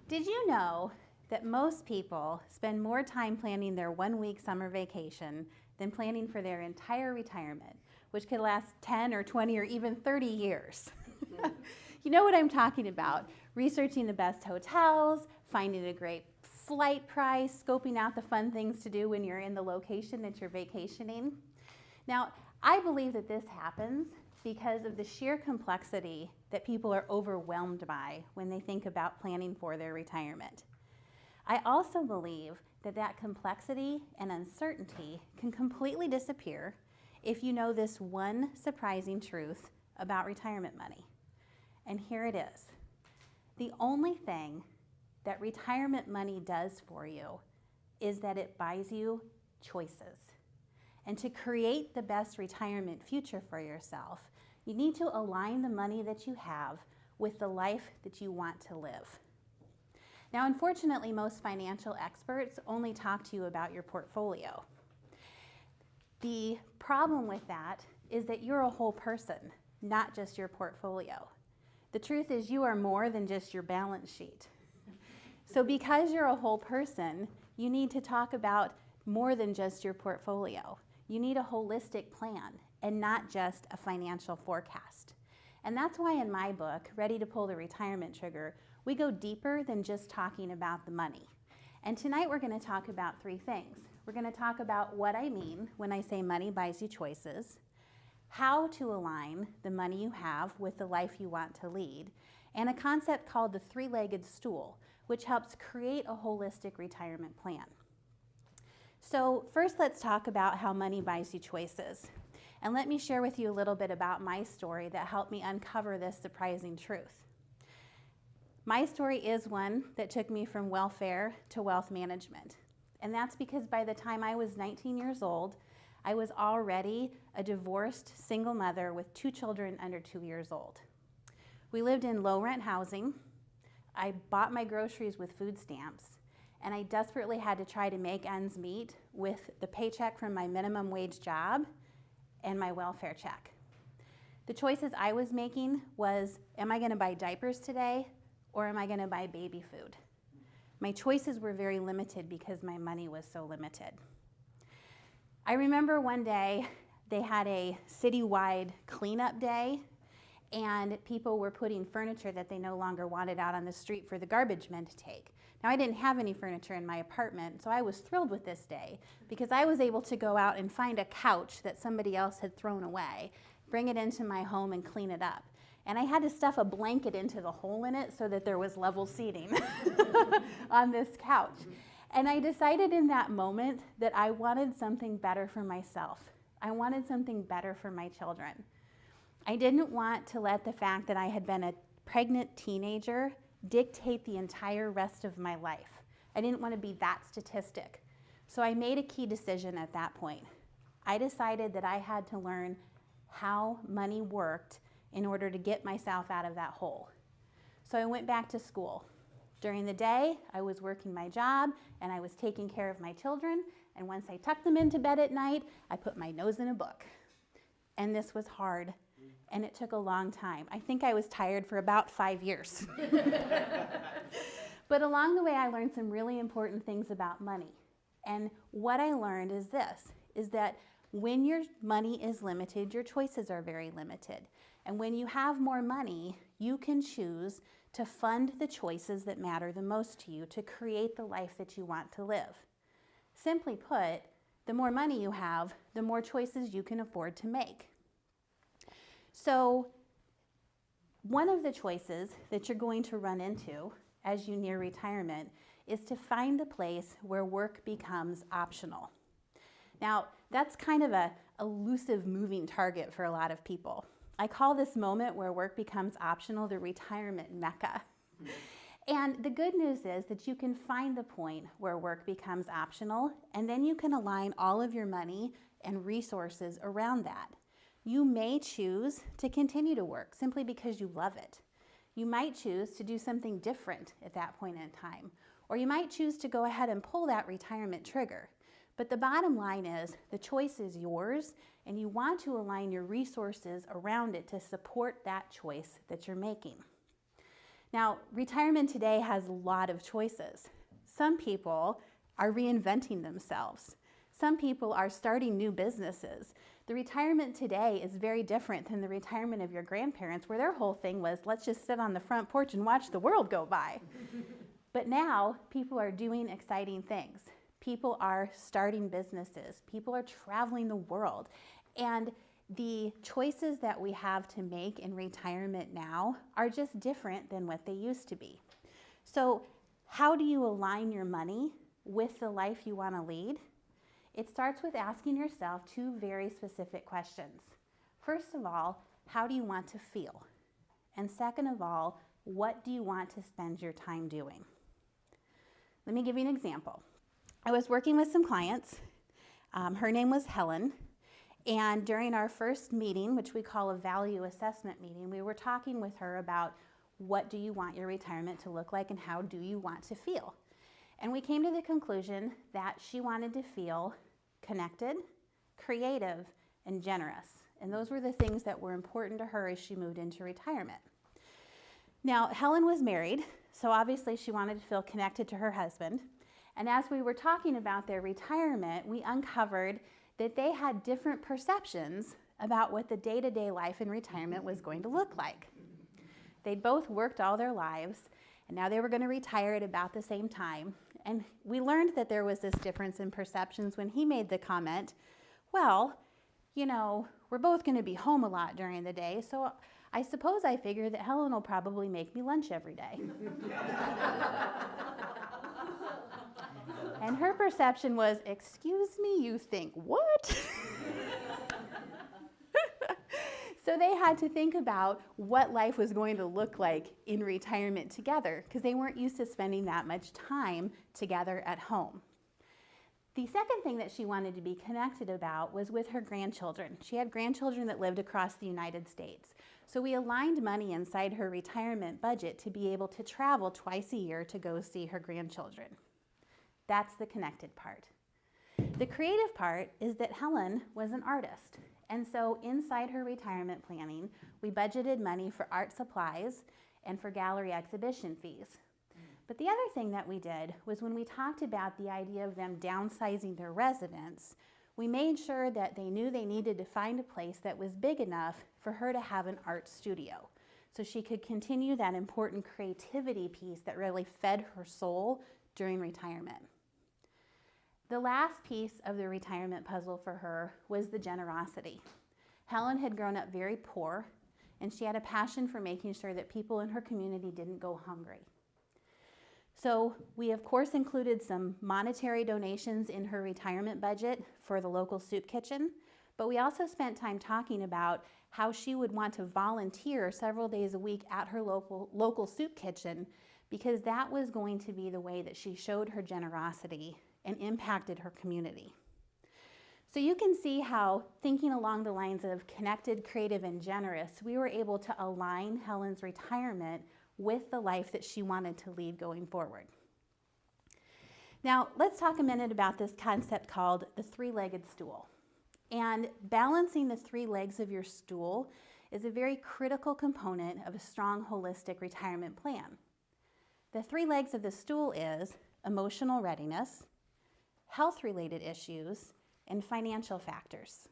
Did you know that most people spend more time planning their 1-week summer vacation than planning for their entire retirement, which could last 10 or 20 or even 30 years? You know what I'm talking about. Researching the best hotels, finding a great flight price, scoping out the fun things to do when you're in the location that you're vacationing. Now, I believe that this happens because of the sheer complexity that people are overwhelmed by when they think about planning for their retirement. I also believe that that complexity and uncertainty can completely disappear if you know this one surprising truth about retirement money. And here it is. The only thing that retirement money does for you is that it buys you choices. And to create the best retirement future for yourself, you need to align the money that you have with the life that you want to live. Now, unfortunately, most financial experts only talk to you about your portfolio. The problem with that is that you're a whole person, not just your portfolio. The truth is you are more than just your balance sheet. So because you're a whole person, you need to talk about more than just your portfolio. You need a holistic plan and not just a financial forecast. And that's why in my book, Ready to Pull the Retirement Trigger, we go deeper than just talking about the money. And tonight we're going to talk about 3 things. We're going to talk about what I mean when I say money buys you choices, how to align the money you have with the life you want to lead, and a concept called the 3-legged stool, which helps create a holistic retirement plan. So first, let's talk about how money buys you choices. And let me share with you a little bit about my story that helped me uncover this surprising truth. My story is one that took me from welfare to wealth management. And that's because by the time I was 19 years old, I was already a divorced single mother with 2 children under 2 years old. We lived in low rent housing. I bought my groceries with food stamps, and I desperately had to try to make ends meet with the paycheck from my minimum wage job and my welfare check. The choices I was making was, am I going to buy diapers today or am I going to buy baby food? My choices were very limited because my money was so limited. I remember one day they had a citywide cleanup day, and people were putting furniture that they no longer wanted out on the street for the garbage men to take. Now, I didn't have any furniture in my apartment, so I was thrilled with this day because I was able to go out and find a couch that somebody else had thrown away, bring it into my home and clean it up. And I had to stuff a blanket into the hole in it so that there was level seating on this couch. And I decided in that moment that I wanted something better for myself. I wanted something better for my children. I didn't want to let the fact that I had been a pregnant teenager dictate the entire rest of my life. I didn't want to be that statistic. So I made a key decision at that point. I decided that I had to learn how money worked in order to get myself out of that hole. So I went back to school. During the day, I was working my job and I was taking care of my children. And once I tucked them into bed at night, I put my nose in a book. And this was hard. And it took a long time. I think I was tired for about 5 years. But along the way, I learned some really important things about money. And what I learned is this, is that when your money is limited, your choices are very limited. And when you have more money, you can choose to fund the choices that matter the most to you to create the life that you want to live. Simply put, the more money you have, the more choices you can afford to make. So one of the choices that you're going to run into as you near retirement is to find the place where work becomes optional. Now, that's kind of a elusive moving target for a lot of people. I call this moment where work becomes optional the retirement mecca. And the good news is that you can find the point where work becomes optional, and then you can align all of your money and resources around that. You may choose to continue to work simply because you love it. You might choose to do something different at that point in time, or you might choose to go ahead and pull that retirement trigger. But the bottom line is the choice is yours, and you want to align your resources around it to support that choice that you're making. Now, retirement today has a lot of choices. Some people are reinventing themselves. Some people are starting new businesses. The retirement today is very different than the retirement of your grandparents, where their whole thing was, let's just sit on the front porch and watch the world go by. But now, people are doing exciting things. People are starting businesses. People are traveling the world. And the choices that we have to make in retirement now are just different than what they used to be. So how do you align your money with the life you want to lead? It starts with asking yourself two very specific questions. First of all, how do you want to feel? And second of all, what do you want to spend your time doing? Let me give you an example. I was working with some clients. Her name was Helen. And during our first meeting, which we call a value assessment meeting, we were talking with her about what do you want your retirement to look like and how do you want to feel? And we came to the conclusion that she wanted to feel connected, creative, and generous. And those were the things that were important to her as she moved into retirement. Now, Helen was married, so obviously she wanted to feel connected to her husband. And as we were talking about their retirement, we uncovered that they had different perceptions about what the day-to-day life in retirement was going to look like. They'd both worked all their lives, and now they were going to retire at about the same time. And we learned that there was this difference in perceptions when he made the comment, well, you know, we're both going to be home a lot during the day, so I suppose I figure that Helen will probably make me lunch every day. And her perception was, excuse me, you think what? So they had to think about what life was going to look like in retirement together because they weren't used to spending that much time together at home. The second thing that she wanted to be connected about was with her grandchildren. She had grandchildren that lived across the United States. So we aligned money inside her retirement budget to be able to travel twice a year to go see her grandchildren. That's the connected part. The creative part is that Helen was an artist. And so inside her retirement planning, we budgeted money for art supplies and for gallery exhibition fees. But the other thing that we did was when we talked about the idea of them downsizing their residence, we made sure that they knew they needed to find a place that was big enough for her to have an art studio so she could continue that important creativity piece that really fed her soul during retirement. The last piece of the retirement puzzle for her was the generosity. Helen had grown up very poor, and she had a passion for making sure that people in her community didn't go hungry. So we, of course, included some monetary donations in her retirement budget for the local soup kitchen, but we also spent time talking about how she would want to volunteer several days a week at her local soup kitchen because that was going to be the way that she showed her generosity and impacted her community. So you can see how, thinking along the lines of connected, creative, and generous, we were able to align Helen's retirement with the life that she wanted to lead going forward. Now, let's talk a minute about this concept called the three-legged stool. And balancing the three legs of your stool is a very critical component of a strong, holistic retirement plan. The three legs of the stool is emotional readiness, health-related issues, and financial factors.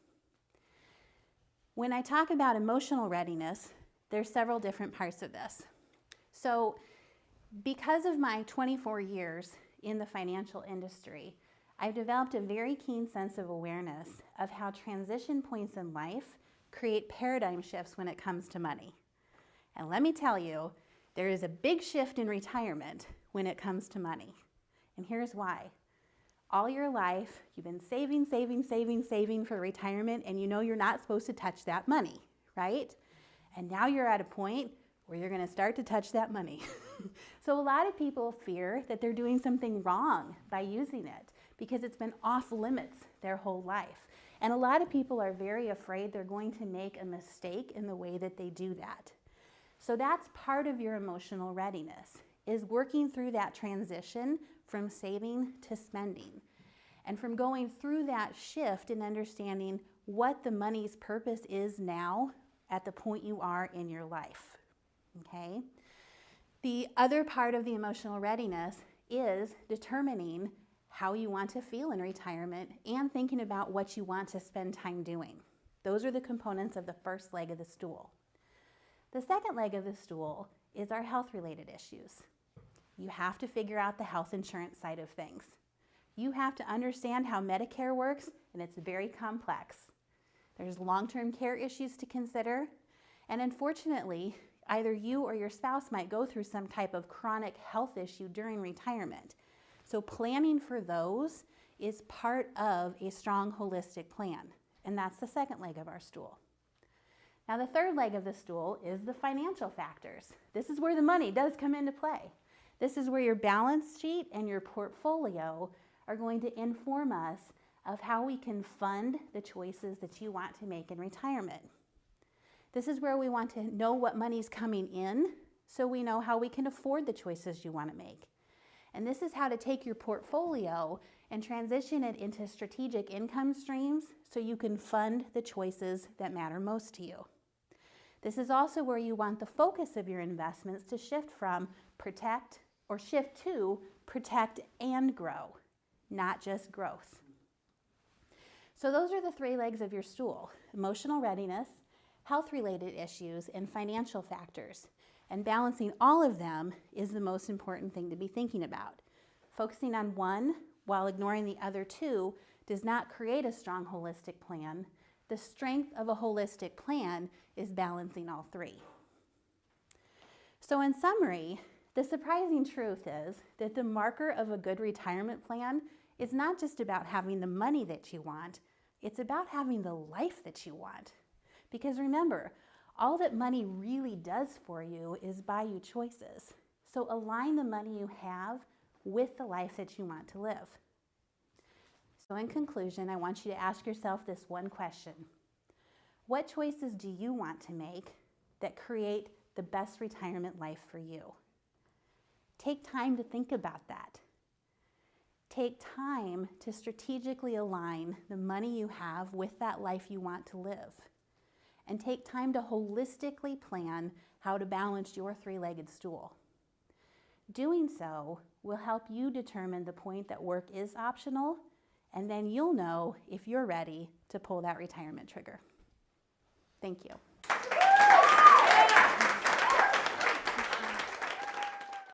When I talk about emotional readiness, there's several different parts of this. So because of my 24 years in the financial industry, I've developed a very keen sense of awareness of how transition points in life create paradigm shifts when it comes to money. And let me tell you, there is a big shift in retirement when it comes to money. And here's why. All your life, you've been saving for retirement, and you know you're not supposed to touch that money, right? And now you're at a point where you're going to start to touch that money. So a lot of people fear that they're doing something wrong by using it because it's been off limits their whole life. And a lot of people are very afraid they're going to make a mistake in the way that they do that. So that's part of your emotional readiness, is working through that transition from saving to spending, and from going through that shift and understanding what the money's purpose is now at the point you are in your life, okay? The other part of the emotional readiness is determining how you want to feel in retirement and thinking about what you want to spend time doing. Those are the components of the first leg of the stool. The second leg of the stool is our health-related issues. You have to figure out the health insurance side of things. You have to understand how Medicare works, and it's very complex. There's long-term care issues to consider, and unfortunately, either you or your spouse might go through some type of chronic health issue during retirement. So planning for those is part of a strong holistic plan, and that's the second leg of our stool. Now the third leg of the stool is the financial factors. This is where the money does come into play. This is where your balance sheet and your portfolio are going to inform us of how we can fund the choices that you want to make in retirement. This is where we want to know what money's coming in so we know how we can afford the choices you want to make. And this is how to take your portfolio and transition it into strategic income streams so you can fund the choices that matter most to you. This is also where you want the focus of your investments to shift to protect and grow, not just growth. So those are the three legs of your stool: emotional readiness, health-related issues, and financial factors. And balancing all of them is the most important thing to be thinking about. Focusing on one while ignoring the other two does not create a strong holistic plan. The strength of a holistic plan is balancing all three. So in summary, the surprising truth is that the marker of a good retirement plan is not just about having the money that you want, it's about having the life that you want. Because remember, all that money really does for you is buy you choices. So align the money you have with the life that you want to live. So in conclusion, I want you to ask yourself this one question. What choices do you want to make that create the best retirement life for you? Take time to think about that. Take time to strategically align the money you have with that life you want to live. And take time to holistically plan how to balance your three-legged stool. Doing so will help you determine the point that work is optional, and then you'll know if you're ready to pull that retirement trigger. Thank you.